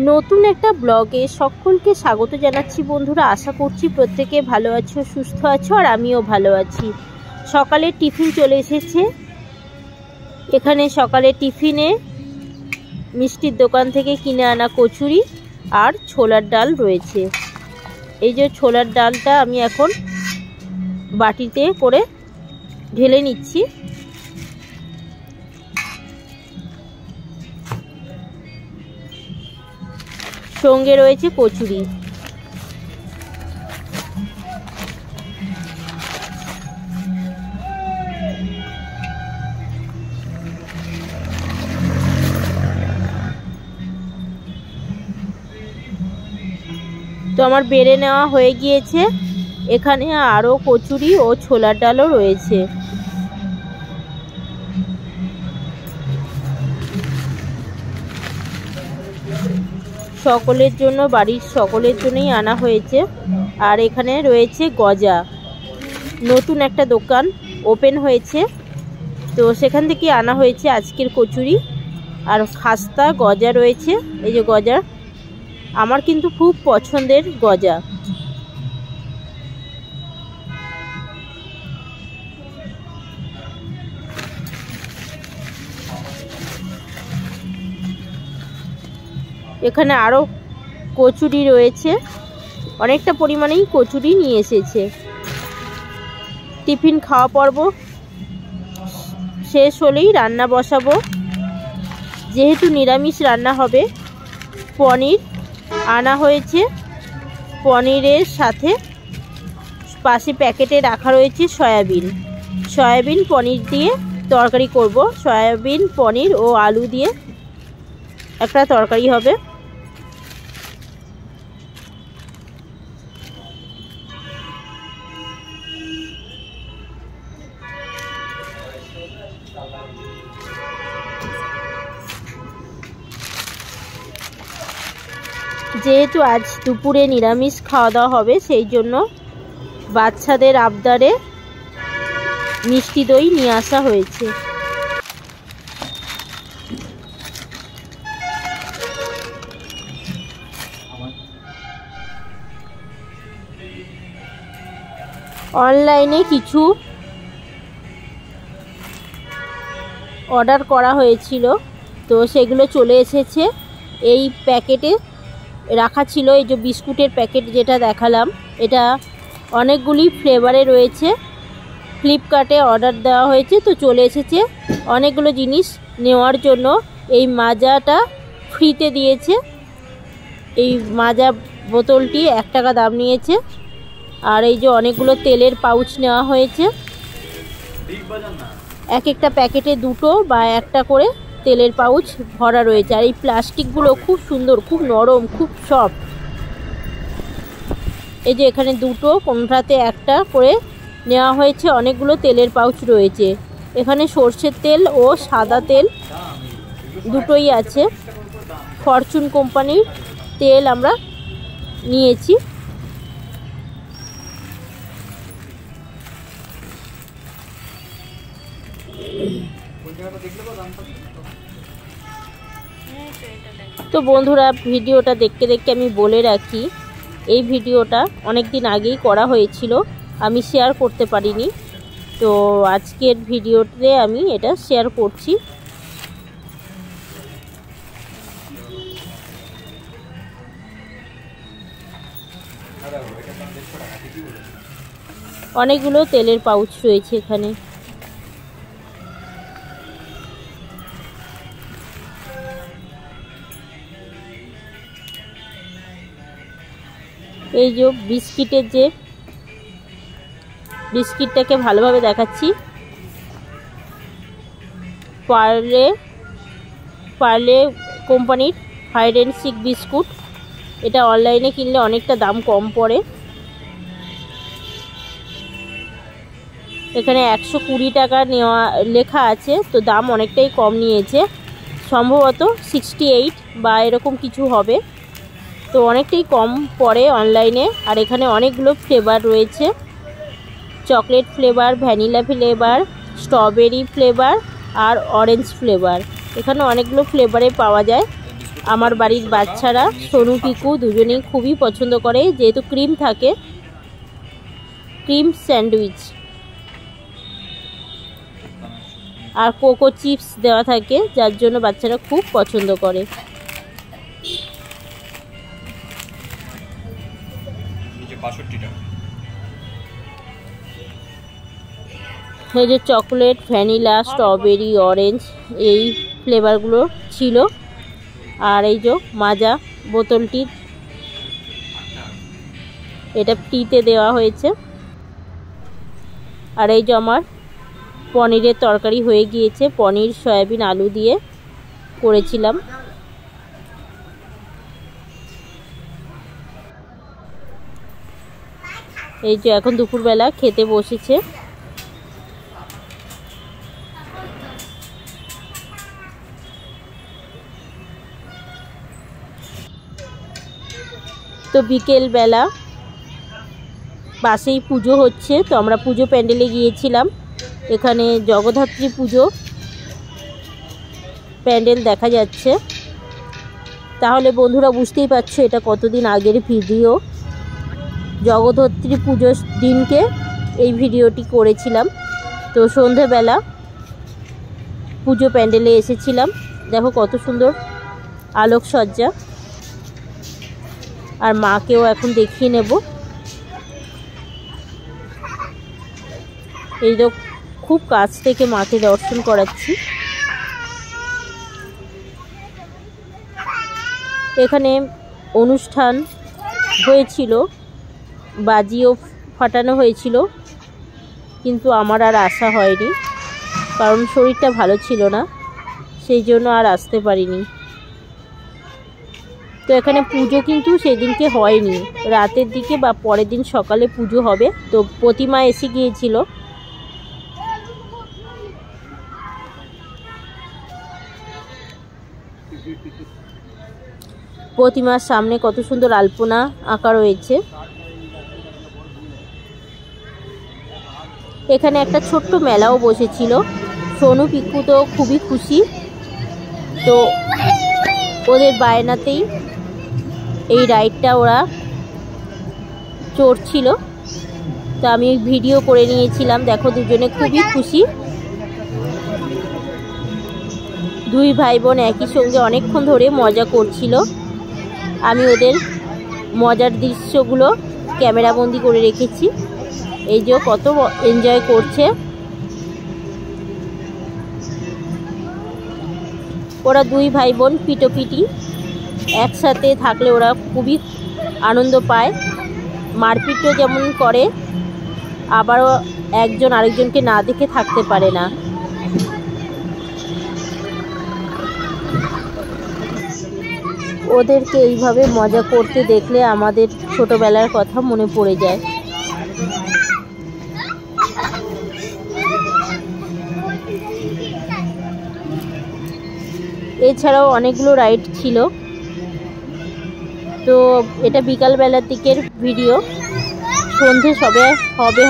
নতুন একটা ব্লগে সকলকে স্বাগত জানাচ্ছি বন্ধুরা। আশা করছি প্রত্যেকে ভালো আছো, সুস্থ আছো, আর আমিও ভালো আছি। সকালে টিফিন চলে এসেছে। এখানে সকালে টিফিনে মিষ্টির দোকান থেকে কিনে আনা কচুরি আর ছোলার ডাল রয়েছে। এই যে ছোলার ডালটা আমি এখন বাটিতে করে ঢেলে নিচ্ছি। সঙ্গে রয়েছে কচুরি। তো আমার বেড়ে নেওয়া হয়ে গিয়েছে। এখানে আরও কচুরি ও ছোলার ডালও রয়েছে। সকলের জন্য, বাড়ির সকলের জন্যই আনা হয়েছে। আর এখানে রয়েছে গজা। নতুন একটা দোকান ওপেন হয়েছে, তো সেখান থেকে আনা হয়েছে আজকের কচুরি আর খাস্তা গজা রয়েছে। এই যে গজা, আমার কিন্তু খুব পছন্দের গজা। এখানে আরও কচুরি রয়েছে, অনেকটা পরিমাণেই কচুরি নিয়ে এসেছে। টিফিন খাওয়া পর্ব শেষ হলেই রান্না বসাবো। যেহেতু নিরামিষ রান্না হবে, পনির আনা হয়েছে। পনিরের সাথে পাশে প্যাকেটে রাখা রয়েছে সয়াবিন পনির দিয়ে তরকারি করব। সয়াবিন পনির ও আলু দিয়ে একটা তরকারি হবে। যেহেতু আজ দুপুরে নিরামিষ খাওয়া দাওয়া হবে, সেই জন্য বাচ্চাদের আবদারে মিষ্টি দই নিয়ে আসা হয়েছে। অনলাইনে কিছু অর্ডার করা হয়েছিল, তো সেগুলো চলে এসেছে। এই প্যাকেটে রাখা ছিল। এই যে বিস্কুটের প্যাকেট যেটা দেখালাম, এটা অনেকগুলি ফ্লেভারে রয়েছে। ফ্লিপকার্টে অর্ডার দেওয়া হয়েছে, তো চলে এসেছে। অনেকগুলো জিনিস নেওয়ার জন্য এই মাজাটা ফ্রিতে দিয়েছে। এই মাজা বোতলটি 1 টাকা দাম নিয়েছে। আর এই যে অনেকগুলো তেলের পাউচ নেওয়া হয়েছে। এক একটা প্যাকেটে 2টো বা 1টা করে তেলের পাউচ ভরা রয়েছে। আর এই প্লাস্টিকগুলো খুব সুন্দর, খুব নরম, খুব সফট। এই যে এখানে 2টো, কোনটাতে 1টা করে নেওয়া হয়েছে। অনেকগুলো তেলের পাউচ রয়েছে। এখানে সর্ষের তেল ও সাদা তেল দুটোই আছে। ফরচুন কোম্পানির তেল আমরা নিয়েছি। তো বন্ধুরা, ভিডিওটা দেখতে দেখতে আমি বলে রাখি, এই ভিডিওটা অনেক দিন আগেই করা হয়েছিল, আমি শেয়ার করতে পারিনি। তো আজকের ভিডিওতে আমি এটা শেয়ার করছি। অনেকগুলো তেলের পাউচ রয়েছে এখানে। এই যে বিস্কিটটাকে ভালোভাবে দেখাচ্ছি। পার্লে কোম্পানির হাইড অ্যান্ড সিক বিস্কুট। এটা অনলাইনে কিনলে অনেকটা দাম কম পড়ে। এখানে 120 টাকা নেওয়া লেখা আছে, তো দাম অনেকটাই কম নিয়েছে। সম্ভবত 68 বা এরকম কিছু হবে, তো অনেকটাই কম পড়ে অনলাইনে। আর এখানে অনেকগুলো ফ্লেভার রয়েছে। Chocolate flavour, vanilla flavour, strawberry flavour আর অরেঞ্জ ফ্লেভার। এখানে অনেকগুলো ফ্লেভারে পাওয়া যায়। আমার বাড়ির বাচ্চারা সোনু পিকু দুজনেই খুবই পছন্দ করে, যেহেতু ক্রিম থাকে, ক্রিম স্যান্ডউইচ আর কোকো চিপস দেওয়া থাকে, যার জন্য বাচ্চারা খুব পছন্দ করে। এই যে চকলেট, ভ্যানিলা, স্ট্রবেরি, অরেঞ্জ এই ফ্লেভারগুলো ছিল। আর এই যে মাজা বোতলটি, এটা টিতে দেওয়া হয়েছে। আর এই যে আমার পনিরের তরকারি হয়ে গিয়েছে, পনির সয়াবিন আলু দিয়ে করেছিলাম। এই যে এখন দুপুরবেলা খেতে বসেছে। তো বিকেল বেলা পাশেই পুজো হচ্ছে, তো আমরা পুজো প্যান্ডেলে গিয়েছিলাম। এখানে জগদ্ধাত্রী পুজো প্যান্ডেল দেখা যাচ্ছে। তাহলে বন্ধুরা বুঝতেই পারছো এটা কতদিন আগের ভিডিও। জগদ্ধাত্রী পুজোর দিনকে এই ভিডিওটি করেছিলাম। তো সন্ধেবেলা পুজো প্যান্ডেলে এসেছিলাম। দেখো কত সুন্দর আলোকসজ্জা। আর মাকেও এখন দেখিয়ে নেব। এই তো খুব কাছ থেকে মাকে দর্শন করাচ্ছি। এখানে অনুষ্ঠান হয়েছিল, বাজিও ফাটানো হয়েছিল, কিন্তু আমার আর আসা হয়নি, কারণ শরীরটা ভালো ছিল না, সেই জন্য আর আসতে পারিনি। তো এখানে পুজো কিন্তু সেদিনকে হয়নি, রাতের দিকে বা পরের দিন সকালে পুজো হবে। তো প্রতিমা এসে গিয়েছিল। প্রতিমার সামনে কত সুন্দর আলপনা আঁকা রয়েছে। এখানে একটা ছোট্ট মেলাও বসেছিল। সোনু পিকু তো খুবই খুশি, তো ওদের বায়নাতেই এই রাইডটা ওরা চড়ছিল। তো আমি ভিডিও করে নিয়েছিলাম। দেখো দুজনে খুবই খুশি। দুই ভাই বোন একই সঙ্গে অনেকক্ষণ ধরে মজা করছিল। আমি ওদের মজার দৃশ্যগুলো ক্যামেরাবন্দি করে রেখেছি। এই যে কত এনজয় করছে ওরা। দুই ভাই বোন পিটোপিটি, একসাথে থাকলে ওরা খুবই আনন্দ পায়। মারপিটও যেমন করে, আবারও একজন আরেকজনকে না দেখে থাকতে পারে না। ওদেরকে এইভাবে মজা করতে দেখলে আমাদের ছোটবেলার কথা মনে পড়ে যায়। এছাড়াও অনেকগুলো রাইড ছিল। তো এটা বিকালবেলার দিকের ভিডিও। সন্ধে সবে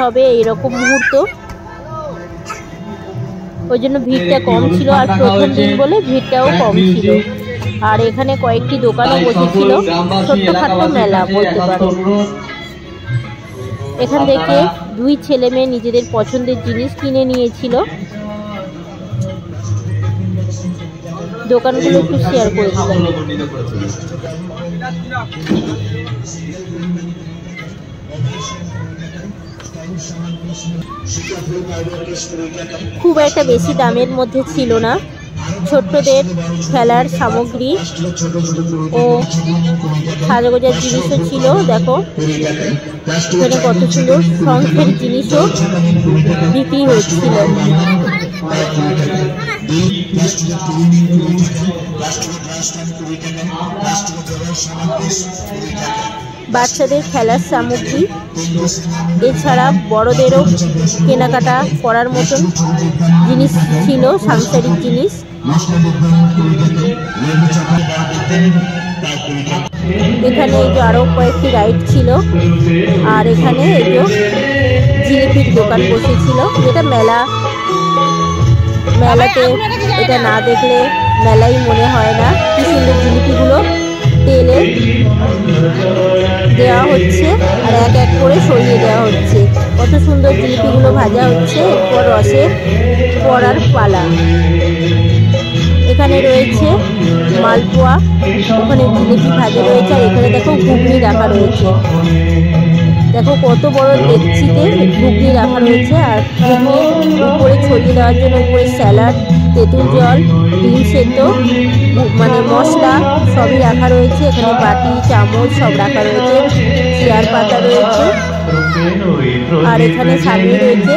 হবে এইরকম মুহূর্ত, ওই জন্য ভিড়টা কম ছিল। আর প্রথম দিন বলে ভিড়টাও কম ছিল। আর এখানে কয়েকটি দোকানও বসেছিল, ছোট্টখাট্ট মেলা বলতে পারো। এখান থেকে দুই ছেলে মেয়ে নিজেদের পছন্দের জিনিস কিনে নিয়েছিল। দোকানগুলো একটু শেয়ার করেছিলাম। খুব একটা বেশি দামের মধ্যে ছিল না। ছোট্টদের খেলার সামগ্রী ও সাজগোজার জিনিসও ছিল। দেখো এখানে কত সুন্দর শঙ্খের জিনিসও বিক্রি হচ্ছিল। বাচ্চাদের খেলার সামগ্রী, এছাড়া বড়দেরও কেনাকাটা করার মতন জিনিস ছিল, সাংসারিক জিনিস। এখানে এই যে আরো কয়েকটি রাইড ছিল। আর এখানে এই যে জিলিপির দোকান বসেছিল, যেটা মেলাতে এটা না দেখলে মেলাই মনে হয় না। কি সুন্দর জিলিপিগুলো তেলে দেওয়া হচ্ছে আর এক এক করে সরিয়ে দেওয়া হচ্ছে। কত সুন্দর জিলিপিগুলো ভাজা হচ্ছে। এরপর রসে পড়ার পালা। এখানে রয়েছে মালপোয়া, ওখানে জিলিপি ভাজা রয়েছে, আর এখানে দেখো ঘুগনি রাখা রয়েছে। দেখো কত বড় ডেকচিতে ঘুগনি রাখা রয়েছে, আর ঘুগনির উপরে ছড়িয়ে দেওয়ার জন্য উপরে স্যালাড, তেঁতুল জল, ডিম সেদ্ধ, মানে মশলা সবই রাখা রয়েছে। এখানে বাটি চামচ সব রাখা রয়েছে, চেয়ার পাতা রয়েছে, আর এখানে সামনে রয়েছে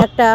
একটা